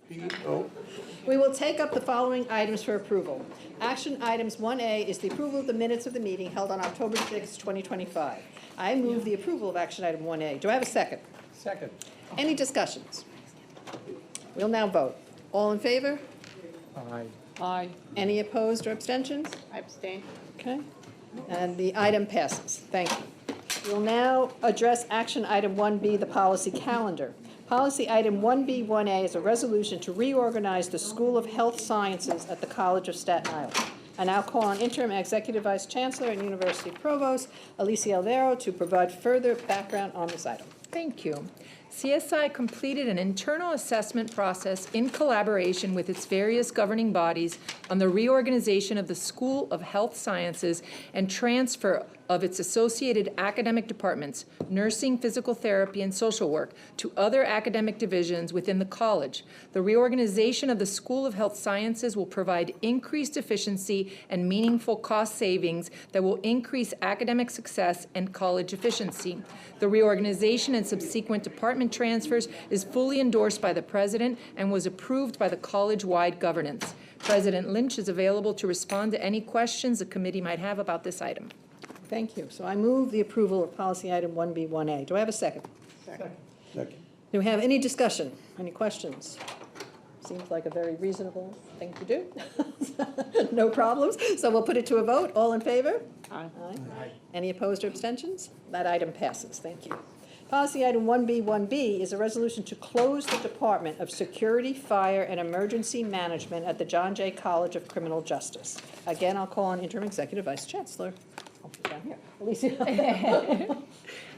We will take up the following items for approval. Action items 1A is the approval of the minutes of the meeting held on October 6, 2025. I move the approval of action item 1A. Do I have a second? Second. Any discussions? We'll now vote. All in favor? Aye. Aye. Any opposed or abstentions? I abstain. Okay. And the item passes. Thank you. We'll now address action item 1B, the policy calendar. Policy item 1B1A is a resolution to reorganize the School of Health Sciences at the College of Staten Island. I now call on Interim Executive Vice Chancellor and University Provost Alicia Alvaro to provide further background on this item. Thank you. CSI completed an internal assessment process in collaboration with its various governing bodies on the reorganization of the School of Health Sciences and transfer of its associated academic departments, nursing, physical therapy, and social work, to other academic divisions within the college. The reorganization of the School of Health Sciences will provide increased efficiency and meaningful cost savings that will increase academic success and college efficiency. The reorganization and subsequent department transfers is fully endorsed by the President and was approved by the college-wide governance. President Lynch is available to respond to any questions the committee might have about this item. Thank you. So I move the approval of policy item 1B1A. Do I have a second? Second. Do we have any discussion? Any questions? Seems like a very reasonable thing to do. No problems. So we'll put it to a vote. All in favor? Aye. Aye. Any opposed or abstentions? That item passes. Thank you. Policy item 1B1B is a resolution to close the Department of Security, Fire, and Emergency Management at the John Jay College of Criminal Justice. Again, I'll call on Interim Executive Vice Chancellor. I'll put it down here. Alicia.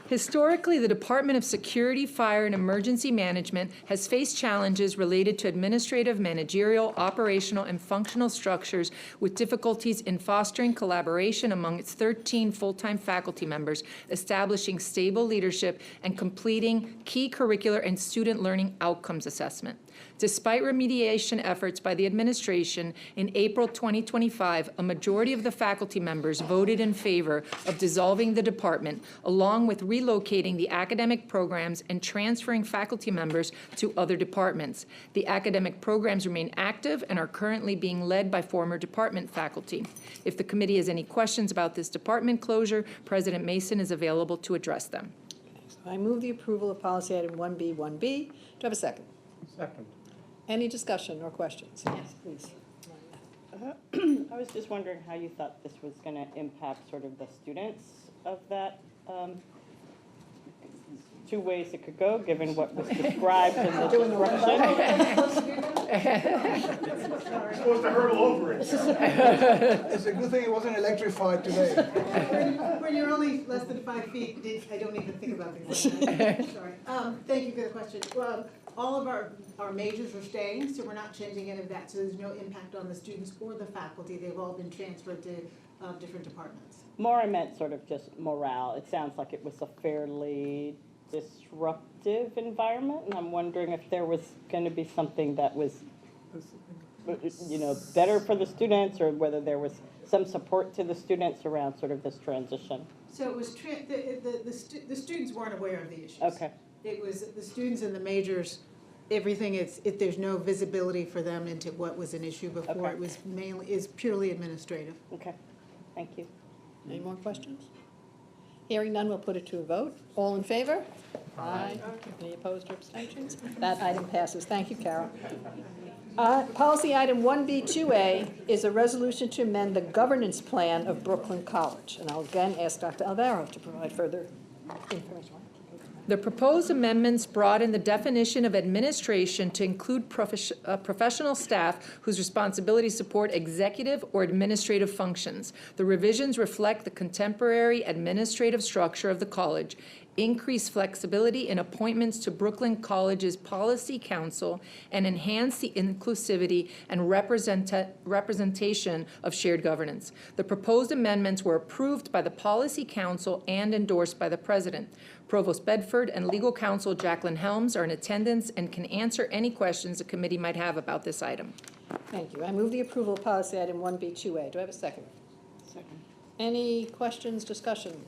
Historically, the Department of Security, Fire, and Emergency Management has faced challenges related to administrative, managerial, operational, and functional structures with difficulties in fostering collaboration among its 13 full-time faculty members, establishing stable leadership, and completing key curricular and student learning outcomes assessment. Despite remediation efforts by the administration, in April 2025, a majority of the faculty members voted in favor of dissolving the department, along with relocating the academic programs and transferring faculty members to other departments. The academic programs remain active and are currently being led by former department faculty. If the committee has any questions about this department closure, President Mason is available to address them. So I move the approval of policy item 1B1B. Do I have a second? Second. Any discussion or questions? Yes, please. I was just wondering how you thought this was going to impact sort of the students of that. Two ways it could go, given what was described in the disruption. Supposed to hurdle over it. It's a good thing it wasn't electrified today. When you're only less than 5 feet, I don't even think about things like that. Sorry. Thank you for the question. Well, all of our majors are staying, so we're not changing any of that. So there's no impact on the students or the faculty. They've all been transferred to different departments. More I meant sort of just morale. It sounds like it was a fairly disruptive environment, and I'm wondering if there was going to be something that was, better for the students, or whether there was some support to the students around sort of this transition. So it was the students weren't aware of the issues. Okay. It was the students and the majors. Everything there's no visibility for them into what was an issue before. Okay. It was is purely administrative. Okay. Thank you. Any more questions? Hearing none, we'll put it to a vote. All in favor? Aye. Any opposed or abstentions? That item passes. Thank you, Carol. Policy item 1B2A is a resolution to amend the governance plan of Brooklyn College. And I'll again ask Dr. Alvaro to provide further information. The proposed amendments broaden the definition of administration to include professional staff whose responsibilities support executive or administrative functions. The revisions reflect the contemporary administrative structure of the college, increase flexibility in appointments to Brooklyn College's Policy Council, and enhance the inclusivity and representation of shared governance. The proposed amendments were approved by the Policy Council and endorsed by the President. Provost Bedford and Legal Counsel Jacqueline Helms are in attendance and can answer any questions the committee might have about this item. Thank you. I move the approval of policy item 1B2A. Do I have a second? Second. Any questions, discussion?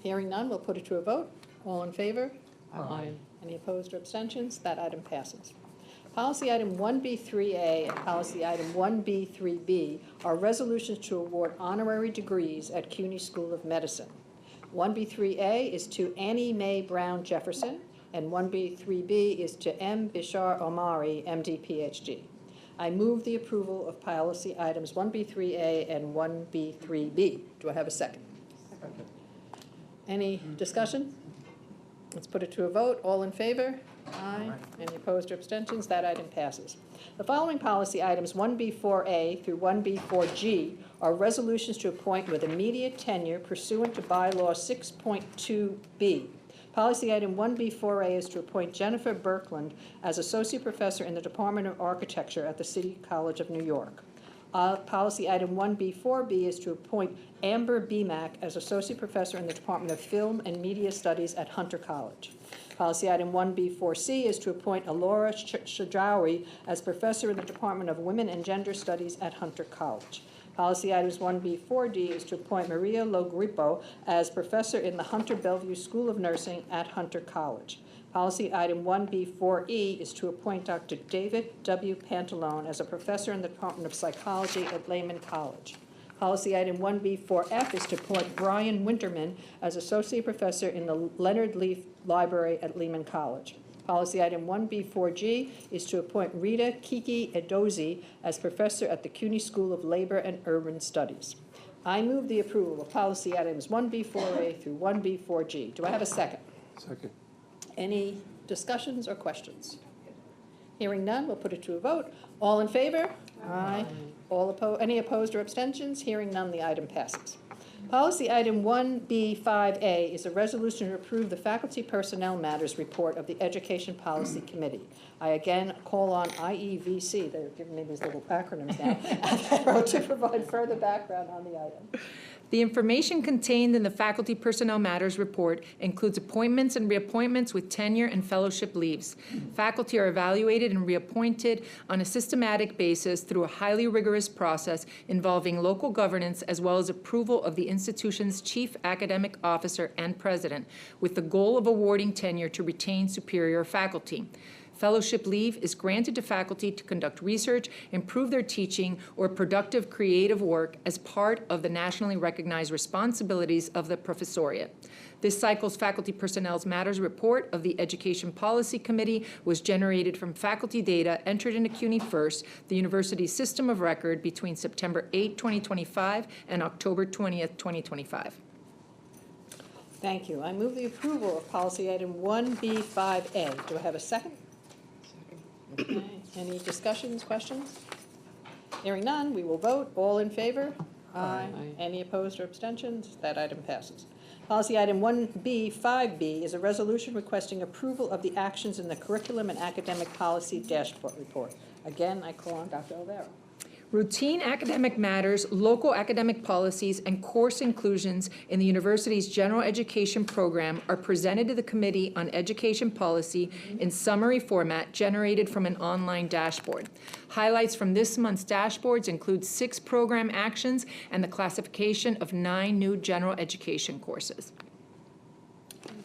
Hearing none, we'll put it to a vote. All in favor? Aye. Any opposed or abstentions? That item passes. Policy item 1B3A and policy item 1B3B are resolutions to award honorary degrees at CUNY School of Medicine. 1B3A is to Annie Mae Brown Jefferson, and 1B3B is to M. Bishar Omari, MD, PhD. I move the approval of policy items 1B3A and 1B3B. Do I have a second? Any discussion? Let's put it to a vote. All in favor? Aye. Any opposed or abstentions? That item passes. The following policy items, 1B4A through 1B4G, are resolutions to appoint with immediate tenure pursuant to bylaw 6.2B. Policy item 1B4A is to appoint Jennifer Birkland as Associate Professor in the Department of Architecture at the City College of New York. Policy item 1B4B is to appoint Amber Bemak as Associate Professor in the Department of Film and Media Studies at Hunter College. Policy item 1B4C is to appoint Alora Shajawi as Professor in the Department of Women and Gender Studies at Hunter College. Policy items 1B4D is to appoint Maria Logrippo as Professor in the Hunter Bellevue School of Nursing at Hunter College. Policy item 1B4E is to appoint Dr. David W. Pantalone as a Professor in the Department of Psychology at Lehman College. Policy item 1B4F is to appoint Brian Winterman as Associate Professor in the Leonard Leaf Library at Lehman College. Policy item 1B4G is to appoint Rita Kiki Edozi as Professor at the CUNY School of Labor and Urban Studies. I move the approval of policy items 1B4A through 1B4G. Do I have a second? Second. Any discussions or questions? Hearing none, we'll put it to a vote. All in favor? Aye. All opposed? Any opposed or abstentions? Hearing none, the item passes. Policy item 1B5A is a resolution to approve the Faculty Personnel Matters Report of the Education Policy Committee. I again call on IEVC, they're giving me these little acronyms now, to provide further background on the item. The information contained in the Faculty Personnel Matters Report includes appointments and reappointments with tenure and fellowship leaves. Faculty are evaluated and reappointed on a systematic basis through a highly rigorous process involving local governance as well as approval of the institution's chief academic officer and president, with the goal of awarding tenure to retain superior faculty. Fellowship leave is granted to faculty to conduct research, improve their teaching, or productive creative work as part of the nationally recognized responsibilities of the professoriate. This cycle's Faculty Personnel Matters Report of the Education Policy Committee was generated from faculty data entered into CUNY First, the university's system of record, between September 8, 2025 and October 20th, 2025. Thank you. I move the approval of policy item 1B5A. Do I have a second? Okay. Any discussions, questions? Hearing none, we will vote. All in favor? Aye. Any opposed or abstentions? That item passes. Policy item 1B5B is a resolution requesting approval of the actions in the Curriculum and Academic Policy Dashboard Report. Again, I call on Dr. Olvera. Routine academic matters, local academic policies, and course inclusions in the university's general education program are presented to the Committee on Education Policy in summary format generated from an online dashboard. Highlights from this month's dashboards include 6 program actions and the classification of 9 new general education courses.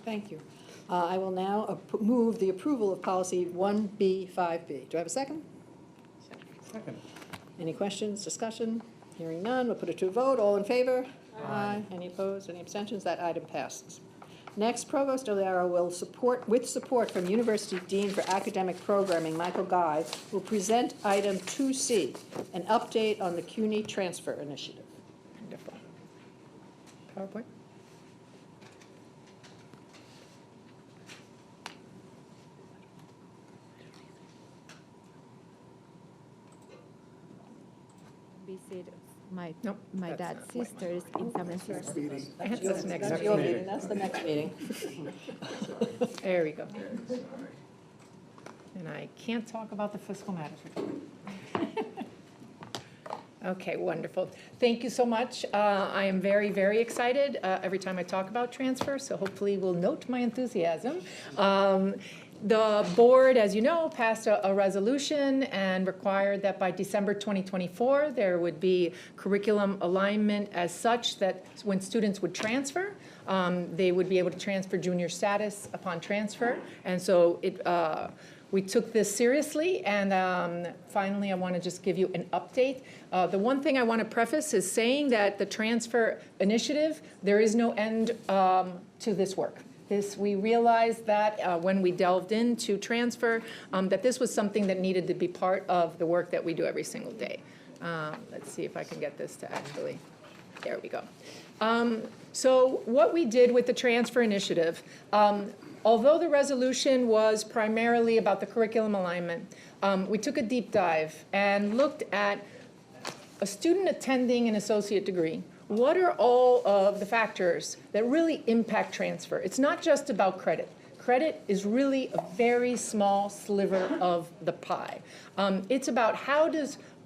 Thank you. I will now move the approval of policy 1B5B. Do I have a second? Second. Any questions, discussion? Hearing none, we'll put it to a vote. All in favor? Aye. Any opposed, any abstentions? That item passes. Next, Provost Olvera will with support from University Dean for Academic Programming, Michael Guy, will present item 2C, an update on the CUNY Transfer Initiative. Wonderful. PowerPoint? Visit my Nope, my that's dad's not what sisters in San Francisco. That's next That's your meeting, that's the next meeting. There we go. And I can't talk about the fiscal matters report. Okay, wonderful. Thank you so much. I am very, very excited every time I talk about transfer, so hopefully we'll note my enthusiasm. The board, as you know, passed a resolution and required that by December 2024, there would be curriculum alignment as such that when students would transfer, they would be able to transfer junior status upon transfer. And so we took this seriously, and finally, I want to just give you an update. The one thing I want to preface is saying that the transfer initiative, there is no end to this work. We realized that when we delved into transfer, that this was something that needed to be part of the work that we do every single day. Let's see if I can get this to actually, there we go. So what we did with the transfer initiative, although the resolution was primarily about the curriculum alignment, we took a deep dive and looked at a student attending an associate degree. What are all of the factors that really impact transfer? It's not just about credit. Credit is really a very small sliver of the pie. It's about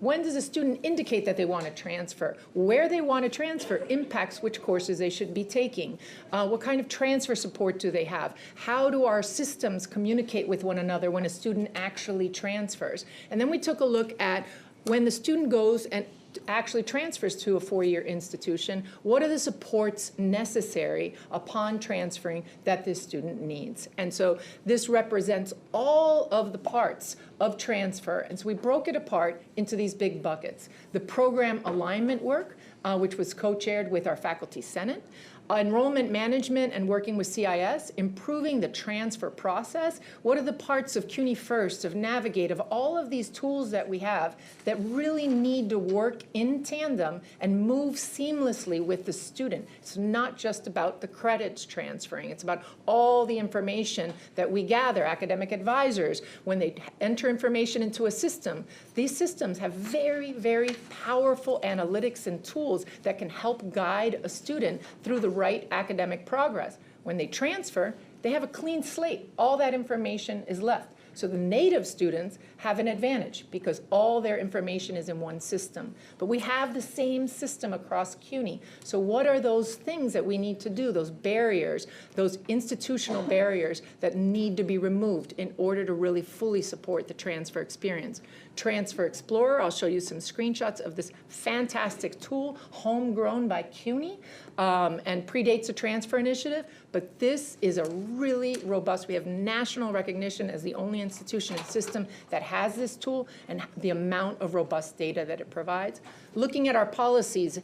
when does a student indicate that they want to transfer? Where they want to transfer impacts which courses they should be taking. What kind of transfer support do they have? How do our systems communicate with one another when a student actually transfers? And then we took a look at when the student goes and actually transfers to a four-year institution, what are the supports necessary upon transferring that this student needs? And so this represents all of the parts of transfer. And so we broke it apart into these big buckets. The program alignment work, which was co-chaired with our faculty senate, enrollment management and working with CIS, improving the transfer process. What are the parts of CUNY First, of Navigate, of all of these tools that we have that really need to work in tandem and move seamlessly with the student? It's not just about the credits transferring. It's about all the information that we gather, academic advisors, when they enter information into a system. These systems have very, very powerful analytics and tools that can help guide a student through the right academic progress. When they transfer, they have a clean slate. All that information is left. So the native students have an advantage because all their information is in one system. But we have the same system across CUNY. So what are those things that we need to do, those barriers, those institutional barriers that need to be removed in order to really fully support the transfer experience? Transfer Explorer, I'll show you some screenshots of this fantastic tool, homegrown by CUNY, and predates the transfer initiative. But this is a really robust, we have national recognition as the only institution and system that has this tool and the amount of robust data that it provides. Looking at our policies,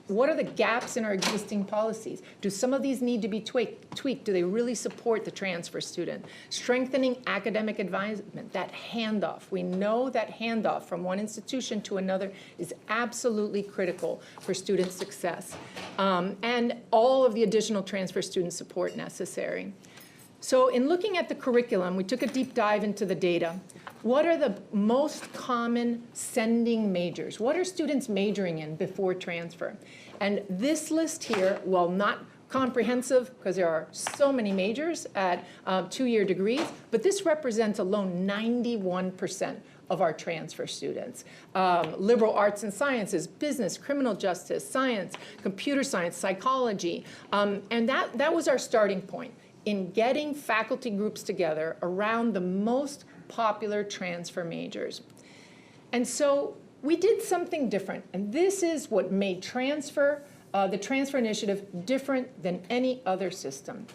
what are the gaps in our existing policies? Do some of these need to be tweaked? Do they really support the transfer student? Strengthening academic advisement, that handoff. We know that handoff from one institution to another is absolutely critical for student success. And all of the additional transfer student support necessary. So in looking at the curriculum, we took a deep dive into the data. What are the most common sending majors? What are students majoring in before transfer? And this list here, while not comprehensive, because there are so many majors at two-year degrees, but this represents alone 91% of our transfer students. Liberal arts and sciences, business, criminal justice, science, computer science, psychology. And that was our starting point in getting faculty groups together around the most popular transfer majors. And so we did something different. And this is what made the transfer initiative different than any other system.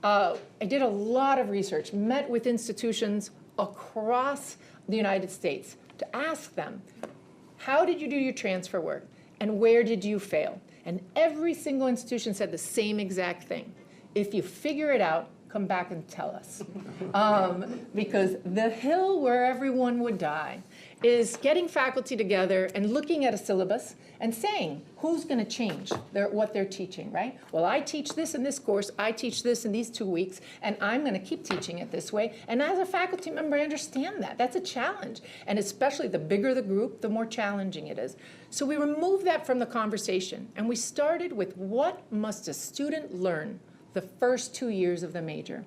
I did a lot of research, met with institutions across the United States to ask them, how did you do your transfer work? And where did you fail? And every single institution said the same exact thing. If you figure it out, come back and tell us. Because the hill where everyone would die is getting faculty together and looking at a syllabus and saying, who's going to change what they're teaching, right? Well, I teach this in this course, I teach this in these 2 weeks, and I'm going to keep teaching it this way. And as a faculty member, I understand that. That's a challenge. And especially the bigger the group, the more challenging it is. So we removed that from the conversation, and we started with what must a student learn the first 2 years of the major.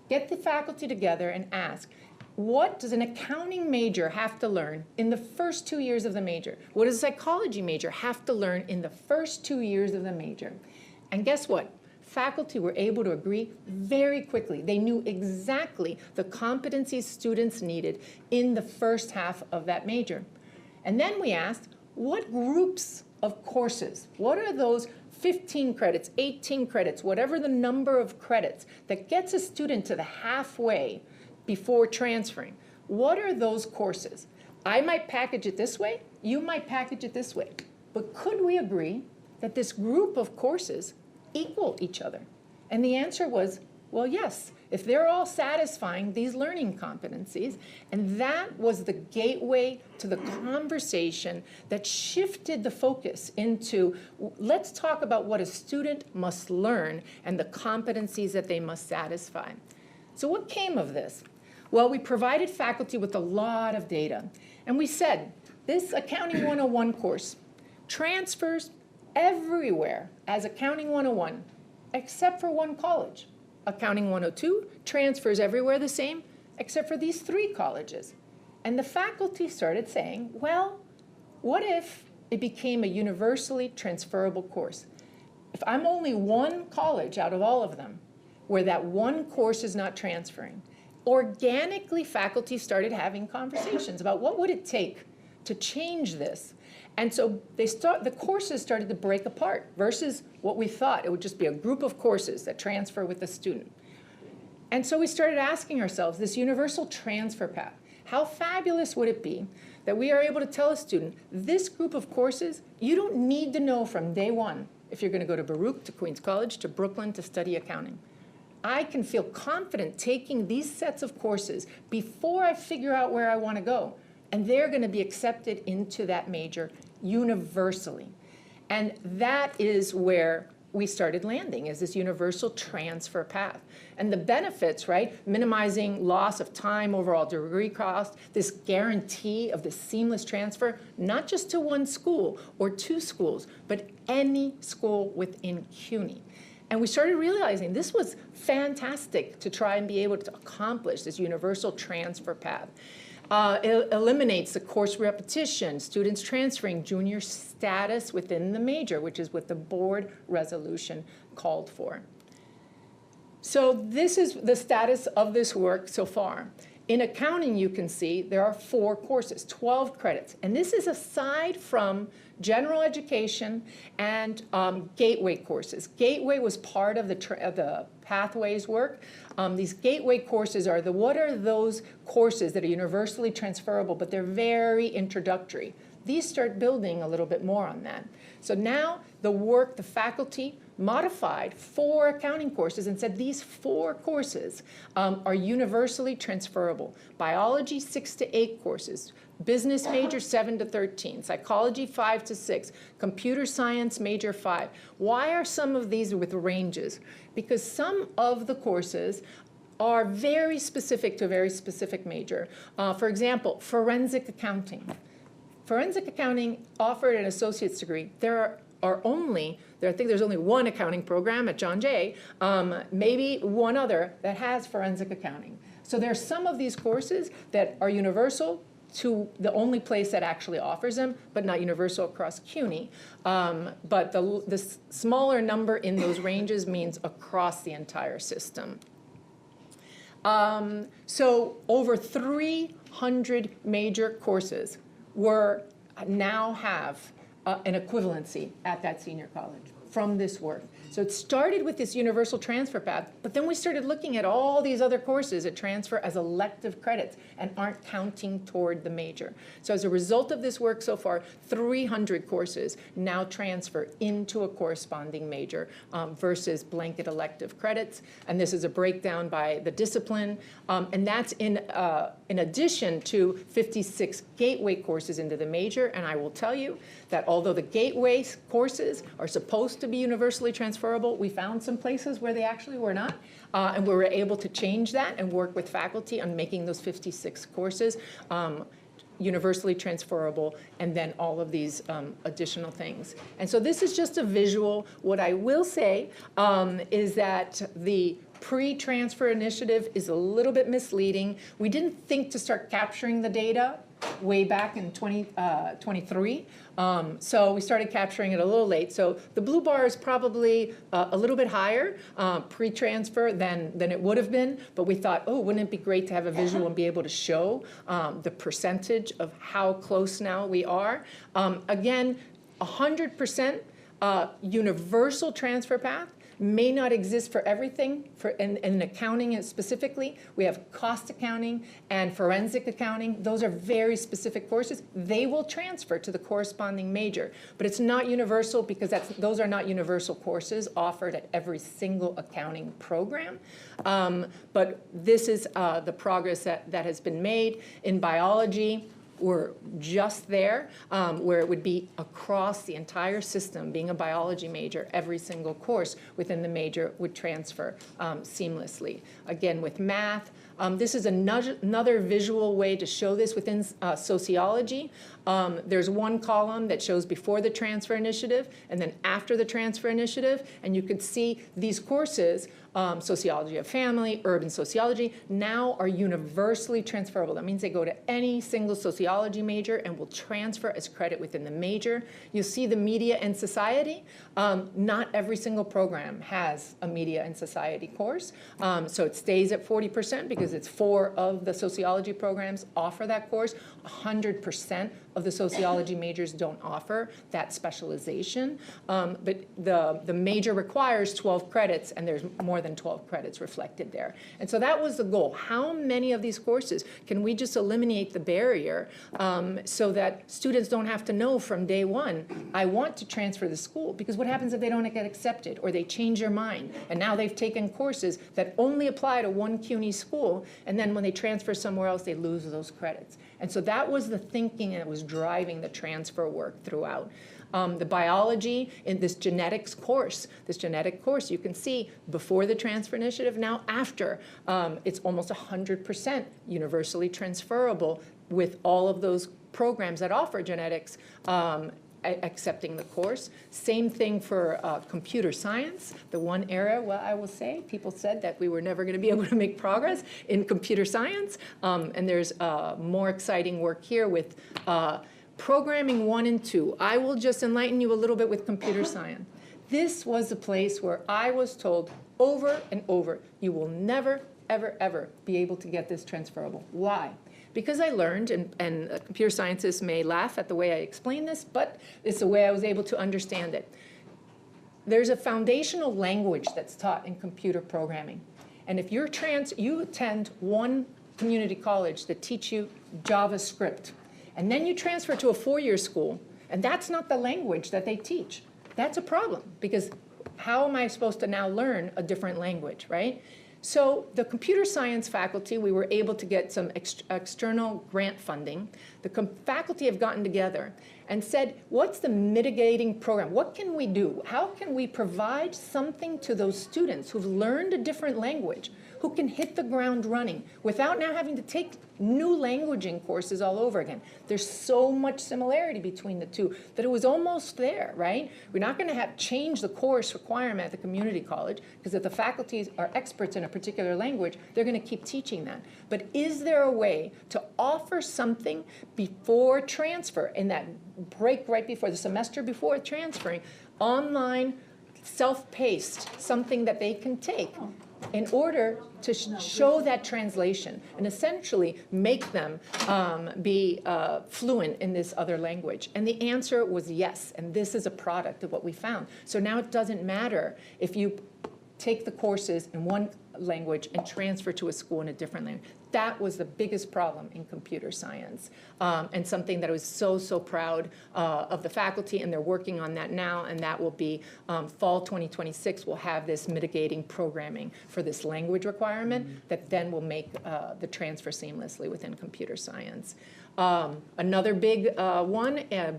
Get the faculty together and ask, what does an accounting major have to learn in the first 2 years of the major? What does a psychology major have to learn in the first 2 years of the major? And guess what? Faculty were able to agree very quickly. They knew exactly the competencies students needed in the first half of that major. And then we asked, what groups of courses, what are those 15 credits, 18 credits, whatever the number of credits that gets a student to the halfway before transferring. What are those courses? I might package it this way, you might package it this way. But could we agree that this group of courses equal each other? And the answer was, well, yes, if they're all satisfying these learning competencies. And that was the gateway to the conversation that shifted the focus into, let's talk about what a student must learn and the competencies that they must satisfy. So what came of this? Well, we provided faculty with a lot of data. And we said, this Accounting 101 course transfers everywhere as Accounting 101, except for one college. Accounting 102 transfers everywhere the same, except for these 3 colleges. And the faculty started saying, well, what if it became a universally transferable course? If I'm only one college out of all of them where that one course is not transferring, organically faculty started having conversations about what would it take to change this. And so the courses started to break apart versus what we thought. It would just be a group of courses that transfer with the student. And so we started asking ourselves, this universal transfer path, how fabulous would it be that we are able to tell a student, this group of courses, you don't need to know from day one if you're going to go to Baruch, to Queens College, to Brooklyn to study accounting. I can feel confident taking these sets of courses before I figure out where I want to go. And they're going to be accepted into that major universally. And that is where we started landing, is this universal transfer path. And the benefits, right, minimizing loss of time, overall degree cost, this guarantee of the seamless transfer, not just to one school or 2 schools, but any school within CUNY. And we started realizing this was fantastic to try and be able to accomplish this universal transfer path. It eliminates the course repetition, students transferring junior status within the major, which is what the board resolution called for. So this is the status of this work so far. In accounting, you can see there are 4 courses, 12 credits. And this is aside from general education and gateway courses. Gateway was part of the pathways work. These gateway courses are what are those courses that are universally transferable, but they're very introductory. These start building a little bit more on that. So now the faculty modified 4 accounting courses and said these 4 courses are universally transferable. Biology, 6 to 8 courses. Business major, 7 to 13. Psychology, 5 to 6. Computer science, major 5. Why are some of these with ranges? Because some of the courses are very specific to a very specific major. For example, forensic accounting. Forensic accounting offered an associate's degree. I think there's only one accounting program at John Jay, maybe one other that has forensic accounting. So there are some of these courses that are universal to the only place that actually offers them, but not universal across CUNY. But the smaller number in those ranges means across the entire system. So over 300 major courses now have an equivalency at that senior college from this work. So it started with this universal transfer path, but then we started looking at all these other courses that transfer as elective credits and aren't counting toward the major. So as a result of this work so far, 300 courses now transfer into a corresponding major versus blanket elective credits. And this is a breakdown by the discipline. And that's in addition to 56 gateway courses into the major. And I will tell you that although the gateway courses are supposed to be universally transferable, we found some places where they actually were not. And we were able to change that and work with faculty on making those 56 courses universally transferable, and then all of these additional things. And so this is just a visual. What I will say is that the pre-transfer initiative is a little bit misleading. We didn't think to start capturing the data way back in 2023. So we started capturing it a little late. So the blue bar is probably a little bit higher pre-transfer than it would have been. But we thought, oh, wouldn't it be great to have a visual and be able to show the percentage of how close now we are. Again, 100% universal transfer path may not exist for everything. In accounting specifically, we have cost accounting and forensic accounting. Those are very specific courses. They will transfer to the corresponding major, but it's not universal because those are not universal courses offered at every single accounting program. But this is the progress that has been made. In biology, we're just there, where it would be across the entire system. Being a biology major, every single course within the major would transfer seamlessly. Again, with math, this is another visual way to show this within sociology. There's one column that shows before the transfer initiative and then after the transfer initiative, and you could see these courses, sociology of family, urban sociology, now are universally transferable. That means they go to any single sociology major and will transfer as credit within the major. You see the media and society. Not every single program has a media and society course. So it stays at 40% because it's 4 of the sociology programs offer that course. 100% of the sociology majors don't offer that specialization. But the major requires 12 credits, and there's more than 12 credits reflected there. And so that was the goal. How many of these courses can we just eliminate the barrier so that students don't have to know from day one, I want to transfer to school? Because what happens if they don't get accepted or they change their mind and now they've taken courses that only apply to one CUNY school, and then when they transfer somewhere else, they lose those credits. And so that was the thinking that was driving the transfer work throughout. The biology in this genetics course, you can see before the transfer initiative, now after, it's almost 100% universally transferable with all of those programs that offer genetics accepting the course. Same thing for computer science. The one area, well, I will say, people said that we were never going to be able to make progress in computer science. And there's more exciting work here with programming 1 and 2. I will just enlighten you a little bit with computer science. This was a place where I was told over and over, you will never, ever, ever be able to get this transferable. Why? Because I learned, and computer scientists may laugh at the way I explain this, but it's the way I was able to understand it. There's a foundational language that's taught in computer programming. And if you attend one community college that teach you JavaScript, and then you transfer to a 4-year school, and that's not the language that they teach, that's a problem. Because how am I supposed to now learn a different language, right? So the computer science faculty, we were able to get some external grant funding. The faculty have gotten together and said, what's the mitigating program? What can we do? How can we provide something to those students who've learned a different language, who can hit the ground running without now having to take new languaging courses all over again? There's so much similarity between the two that it was almost there, right? We're not going to have change the course requirement at the community college, because if the faculties are experts in a particular language, they're going to keep teaching that. But is there a way to offer something before transfer, in that break right before the semester before transferring, online, self-paced, something that they can take in order to show that translation and essentially make them be fluent in this other language? And the answer was yes, and this is a product of what we found. So now it doesn't matter if you take the courses in one language and transfer to a school in a different language. That was the biggest problem in computer science, and something that I was so proud of the faculty, and they're working on that now, and that will be fall 2026. We'll have this mitigating programming for this language requirement that then will make the transfer seamlessly within computer science. Another big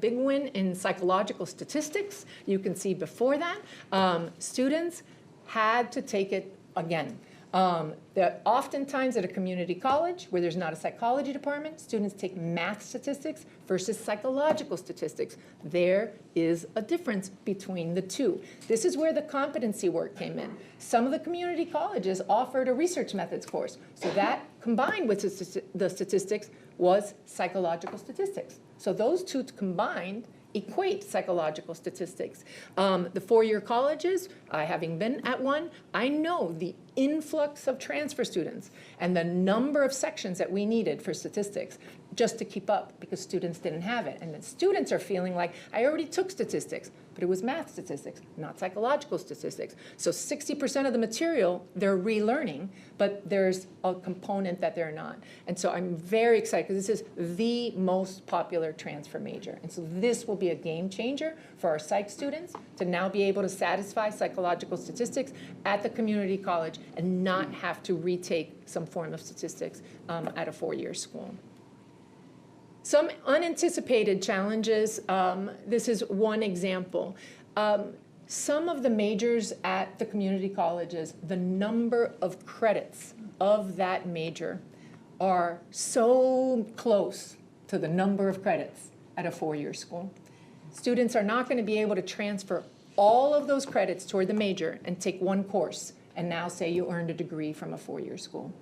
big win in psychological statistics. You can see before that, students had to take it again. That oftentimes at a community college where there's not a psychology department, students take math statistics versus psychological statistics. There is a difference between the two. This is where the competency work came in. Some of the community colleges offered a research methods course. So that combined with the statistics was psychological statistics. So those two combined equate psychological statistics. The 4-year colleges, having been at one, I know the influx of transfer students and the number of sections that we needed for statistics just to keep up, because students didn't have it. And then students are feeling like, I already took statistics. but it was math statistics, not psychological statistics. So 60% of the material they're relearning, but there's a component that they're not. And so I'm very excited because this is the most popular transfer major. And so this will be a game changer for our psych students to now be able to satisfy psychological statistics at the community college and not have to retake some form of statistics at a four-year school. Some unanticipated challenges, this is one example. Some of the majors at the community colleges, the number of credits of that major are so close to the number of credits at a four-year school. Students are not going to be able to transfer all of those credits toward the major and take one course and now say you earned a degree from a four-year school.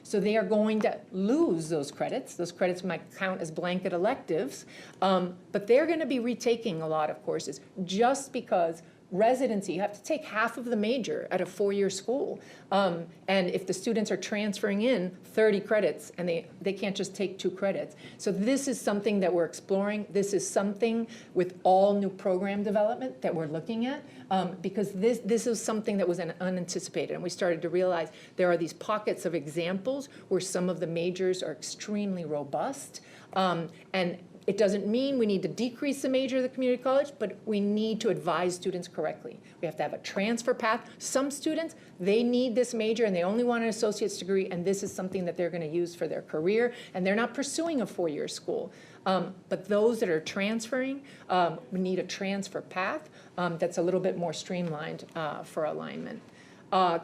So they are going to lose those credits. Those credits might count as blanket electives, but they're going to be retaking a lot of courses just because residency, you have to take half of the major at a four-year school. And if the students are transferring in 30 credits and they can't just take 2 credits. So this is something that we're exploring. This is something with all new program development that we're looking at because this is something that was unanticipated. And we started to realize there are these pockets of examples where some of the majors are extremely robust. And it doesn't mean we need to decrease the major of the community college, but we need to advise students correctly. We have to have a transfer path. Some students, they need this major and they only want an associate's degree, and this is something that they're going to use for their career, and they're not pursuing a four-year school. But those that are transferring need a transfer path that's a little bit more streamlined for alignment.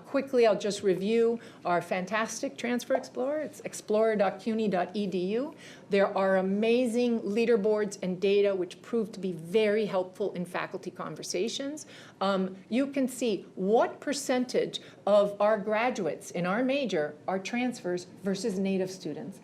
Quickly, I'll just review our fantastic Transfer Explorer. It's explorer.cuny.edu. There are amazing leaderboards and data which prove to be very helpful in faculty conversations. You can see what percentage of our graduates in our major are transfers versus native students.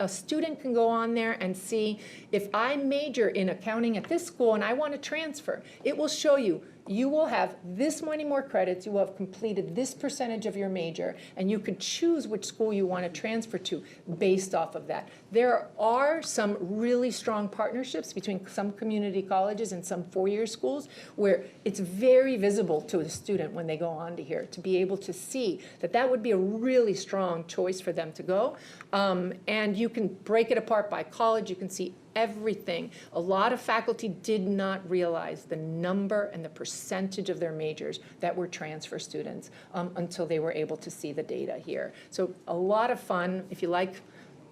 A student can go on there and see if I major in accounting at this school and I want to transfer, it will show you you will have this many more credits, you will have completed this percentage of your major, and you can choose which school you want to transfer to based off of that. There are some really strong partnerships between some community colleges and some four-year schools where it's very visible to a student when they go on to here to be able to see that that would be a really strong choice for them to go. And you can break it apart by college. You can see everything. A lot of faculty did not realize the number and the percentage of their majors that were transfer students until they were able to see the data here. So a lot of fun. If you like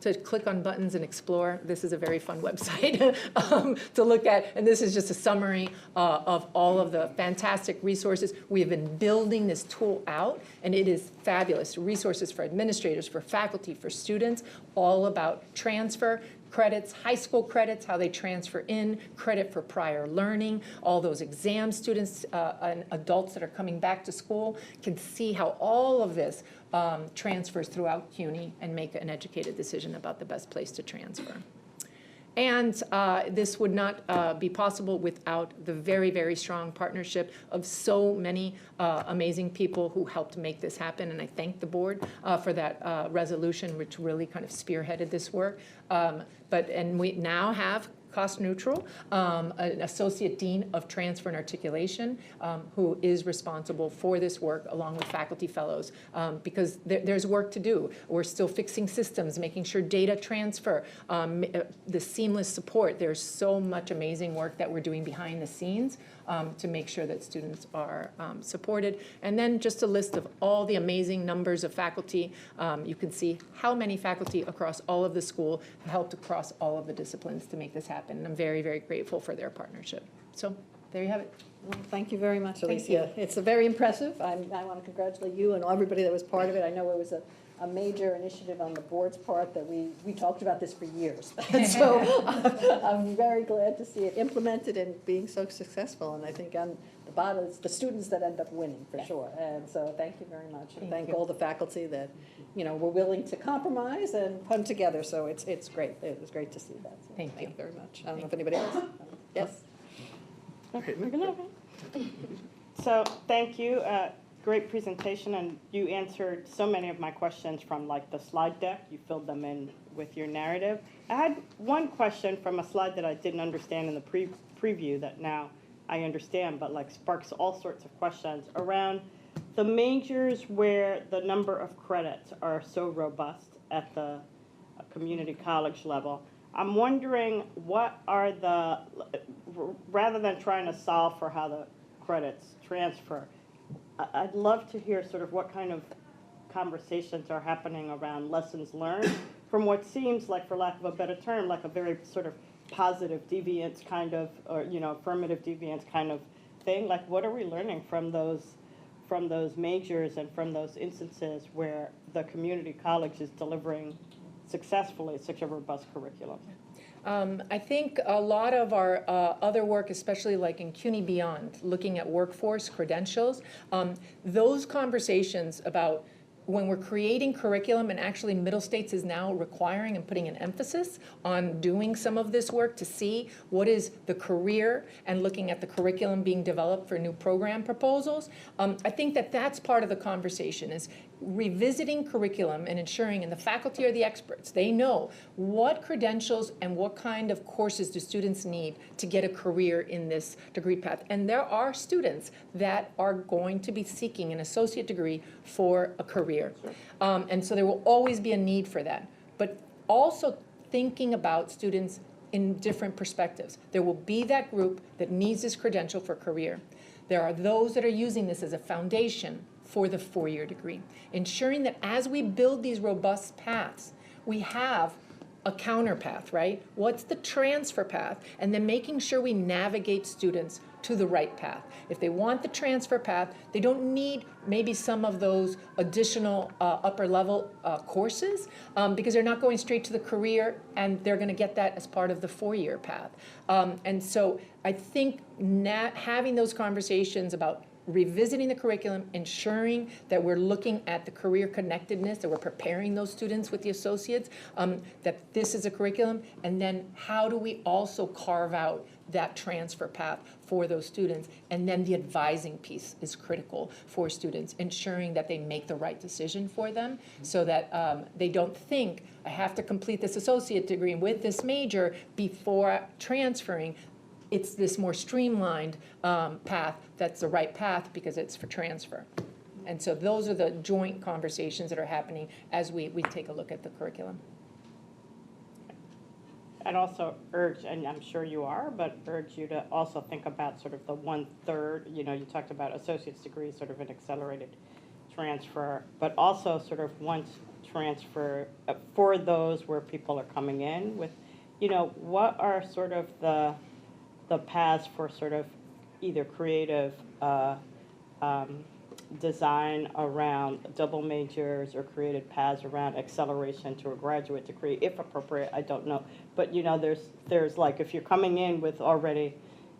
to click on buttons and explore, this is a very fun website to look at. And this is just a summary of all of the fantastic resources. We have been building this tool out, and it is fabulous. Resources for administrators, for faculty, for students, all about transfer, credits, high school credits, how they transfer in, credit for prior learning, all those exam students and adults that are coming back to school can see how all of this transfers throughout CUNY and make an educated decision about the best place to transfer. And this would not be possible without the very, very strong partnership of so many amazing people who helped make this happen. And I thank the board for that resolution, which really kind of spearheaded this work. And we now have cost neutral, an associate dean of transfer and articulation who is responsible for this work along with faculty fellows because there's work to do. We're still fixing systems, making sure data transfer, the seamless support. There's so much amazing work that we're doing behind the scenes to make sure that students are supported. And then just a list of all the amazing numbers of faculty. You can see how many faculty across all of the school have helped across all of the disciplines to make this happen. And I'm very, very grateful for their partnership. So there you have it. Well, thank you very much, Thank Alicia. It's a very impressive. I want to congratulate you and everybody that was part of it. I know it was a major initiative on the board's part that we talked about this for years. And so I'm very glad to see it implemented and being so successful. And I think on the bottom, it's the students that end up winning for sure. And so thank you very much. And thank all the faculty that, were willing to compromise and put together. So it's great. It was great to see that. So Thank you very much. I don't know if anybody else. Yes. Okay. So thank you. Great presentation, and you answered so many of my questions from like the slide deck. You filled them in with your narrative. I had one question from a slide that I didn't understand in the preview that now I understand, but like sparks all sorts of questions around the majors where the number of credits are so robust at the community college level. I'm wondering what are the, rather than trying to solve for how the credits transfer, I'd love to hear sort of what kind of conversations are happening around lessons learned from what seems like, for lack of a better term, like a very sort of positive deviance kind of, or, you know, affirmative deviance kind of thing. Like, what are we learning from those majors and from those instances where the community college is delivering successfully such a robust curriculum? I think a lot of our other work, especially like in CUNY Beyond, looking at workforce credentials, those conversations about when we're creating curriculum, and actually Middle States is now requiring and putting an emphasis on doing some of this work to see what is the career and looking at the curriculum being developed for new program proposals. I think that that's part of the conversation, is revisiting curriculum and ensuring, and the faculty are the experts, they know what credentials and what kind of courses do students need to get a career in this degree path. And there are students that are going to be seeking an associate degree for a career. And so there will always be a need for that. But also thinking about students in different perspectives. There will be that group that needs this credential for career. There are those that are using this as a foundation for the four-year degree, ensuring that as we build these robust paths, we have a counter path, right? What's the transfer path? And then making sure we navigate students to the right path. If they want the transfer path, they don't need maybe some of those additional upper level courses because they're not going straight to the career, and they're going to get that as part of the four-year path. And so I think having those conversations about revisiting the curriculum, ensuring that we're looking at the career connectedness, that we're preparing those students with the associates, that this is a curriculum, and then how do we also carve out that transfer path for those students. And then the advising piece is critical for students, ensuring that they make the right decision for them so that they don't think, I have to complete this associate degree with this major before transferring. It's this more streamlined path that's the right path because it's for transfer. And so those are the joint conversations that are happening as we take a look at the curriculum. I'd also urge, and I'm sure you are, but urge you to also think about sort of the 1/3, you know, you talked about associate's degree, sort of an accelerated transfer, but also sort of once transfer for those where people are coming in with, you know, what are sort of the paths for sort of either creative design around double majors or creative paths around acceleration to a graduate degree, if appropriate, I don't know. But, you know, there's like, if you're coming in with already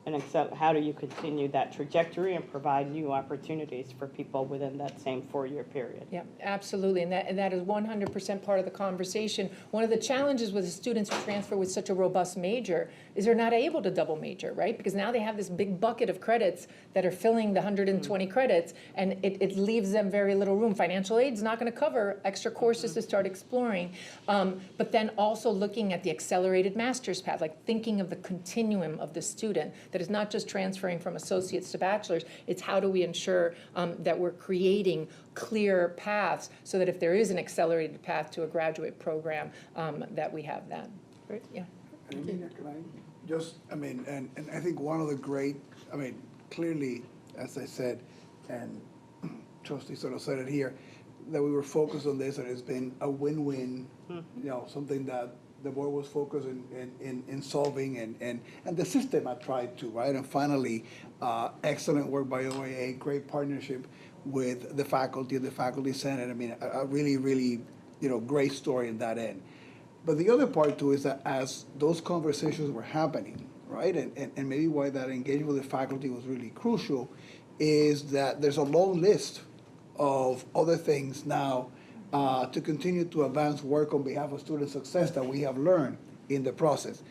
an how do you continue that trajectory and provide new opportunities for people within that same four-year period? Yeah, absolutely, and that is 100% part of the conversation. One of the challenges with the students who transfer with such a robust major is they're not able to double major, right? Because now they have this big bucket of credits that are filling the 120 credits, and it leaves them very little room. Financial aid's not going to cover extra courses to start exploring, but then also looking at the accelerated master's path, like thinking of the continuum of the student, that is not just transferring from associates to bachelors, it's how do we ensure that we're creating clear paths so that if there is an accelerated path to a graduate program, that we have that. Great. Yeah. And I think one of the great, clearly, as I said, and Trustee sort of said it here, that we were focused on this, and it's been a win-win, you know, something that the board was focused in solving, and the system had tried to, right? And finally, excellent work by OAA, great partnership with the faculty and the faculty senate. I mean, a really, really, you know, great story in that end. But the other part too is that as those conversations were happening, right, and maybe why that engagement with the faculty was really crucial, is that there's a long list of other things now to continue to advance work on behalf of student success that we have learned in the process.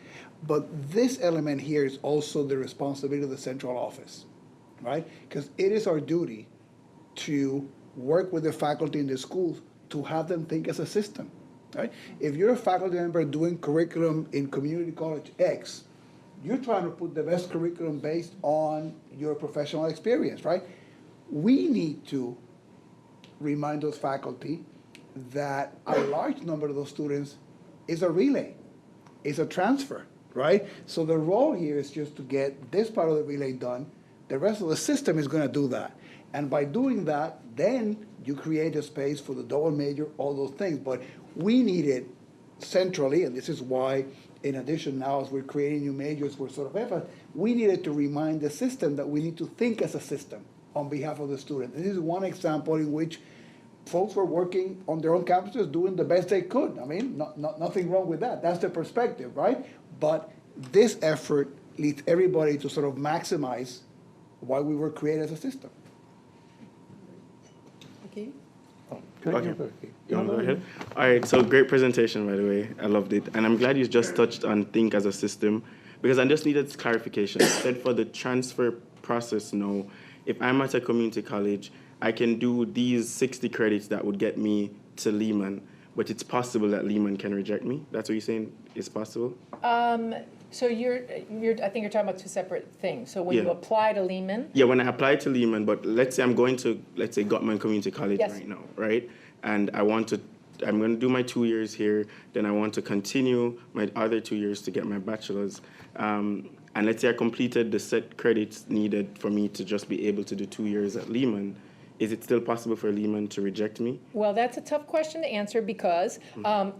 But this element here is also the responsibility of the central office, right? Because it is our duty to work with the faculty in the schools to have them think as a system, right? If you're a faculty member doing curriculum in community college X, you're trying to put the best curriculum based on your professional experience, right? We need to remind those faculty that a large number of those students is a relay, is a transfer, right? So the role here is just to get this part of the relay done. The rest of the system is gonna do that. And by doing that, then you create a space for the double major, all those things. But we need it centrally, and this is why, in addition now, as we're creating new majors, we're sort of effort, we needed to remind the system that we need to think as a system on behalf of the student. This is one example in which folks were working on their own campuses, doing the best they could. I mean, nothing wrong with that. That's the perspective, right? But this effort leads everybody to sort of maximize why we were created as a system. Okay. Okay. You want to go ahead? All right, so great presentation, by the way. I loved it. And I'm glad you just touched on think as a system, because I just needed clarification. I said for the transfer process, no. If I'm at a community college, I can do these 60 credits that would get me to Lehman, but it's possible that Lehman can reject me. That's what you're saying is possible? So I think you're talking about two separate things. So when you Yeah. apply to Lehman, Yeah, when I apply to Lehman, but let's say I'm going to, let's say, Gutman Community College Yes. right now, right? And I'm going to do my 2 years here, then I want to continue my other 2 years to get my bachelor's. And let's say I completed the set credits needed for me to just be able to do 2 years at Lehman. Is it still possible for Lehman to reject me? well, that's a tough question to answer because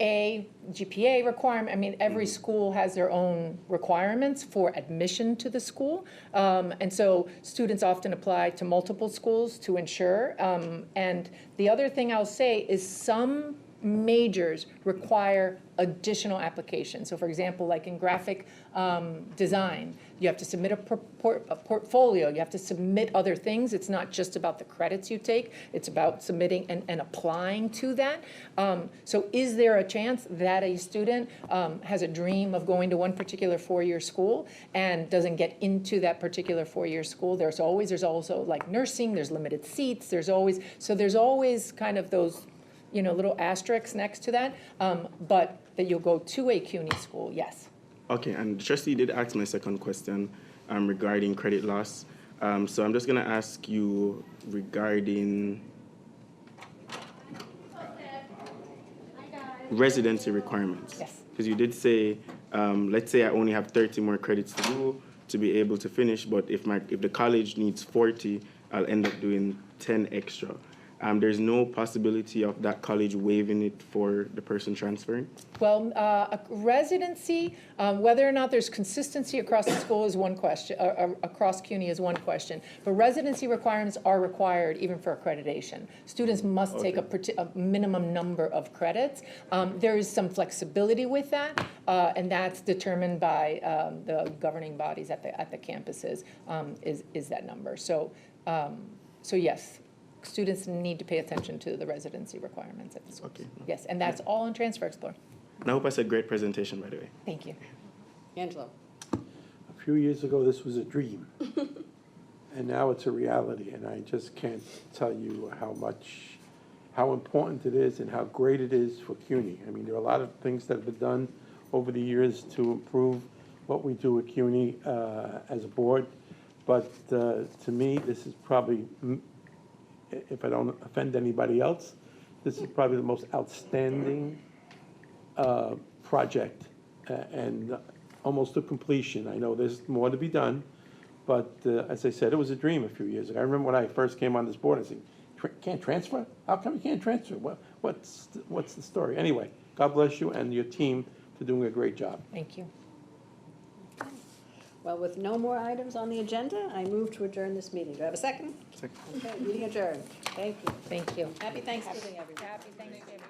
a GPA requirement, I mean, every school has their own requirements for admission to the school. And so students often apply to multiple schools to ensure. And the other thing I'll say is some majors require additional applications. So for example, like in graphic design, you have to submit a portfolio, you have to submit other things. It's not just about the credits you take, it's about submitting and applying to that. So is there a chance that a student has a dream of going to one particular four-year school and doesn't get into that particular four-year school? There's also like nursing, there's limited seats, there's always kind of those little asterisks next to that, but that you'll go to a CUNY school, yes. Okay, and Trustee did ask my second question regarding credit loss. So I'm just going to ask you regarding residency requirements. Yes. Because you did say, let's say I only have 30 more credits to do to be able to finish, but if the college needs 40, I'll end up doing 10 extra. There's no possibility of that college waiving it for the person transferring? Well, a residency, whether or not there's consistency across the school is one question, across CUNY is one question. But residency requirements are required even for accreditation. Students must take a minimum number of credits. There is some flexibility with that, and that's determined by the governing bodies at the campuses, is that number. So yes. Students need to pay attention to the residency requirements at the schools. Okay. Yes, and that's all in Transfer Explorer. And I hope I said great presentation, by the way. Thank you. Angelo. A few years ago, this was a dream. And now it's a reality, and I just can't tell you how important it is and how great it is for CUNY. I mean, there are a lot of things that have been done over the years to improve what we do at CUNY as a board. But to me, this is probably, if I don't offend anybody else, this is probably the most outstanding project and almost to completion. I know there's more to be done, but as I said, it was a dream a few years ago. I remember when I first came on this board, I said, can't transfer? How come you can't transfer? What's the story? Anyway, God bless you and your team for doing a great job. Thank you. Well, with no more items on the agenda, I move to adjourn this meeting. Do I have a second? Second. Okay, meeting adjourned. Thank you. Thank you. Happy Thanksgiving, everyone. Happy Thanksgiving.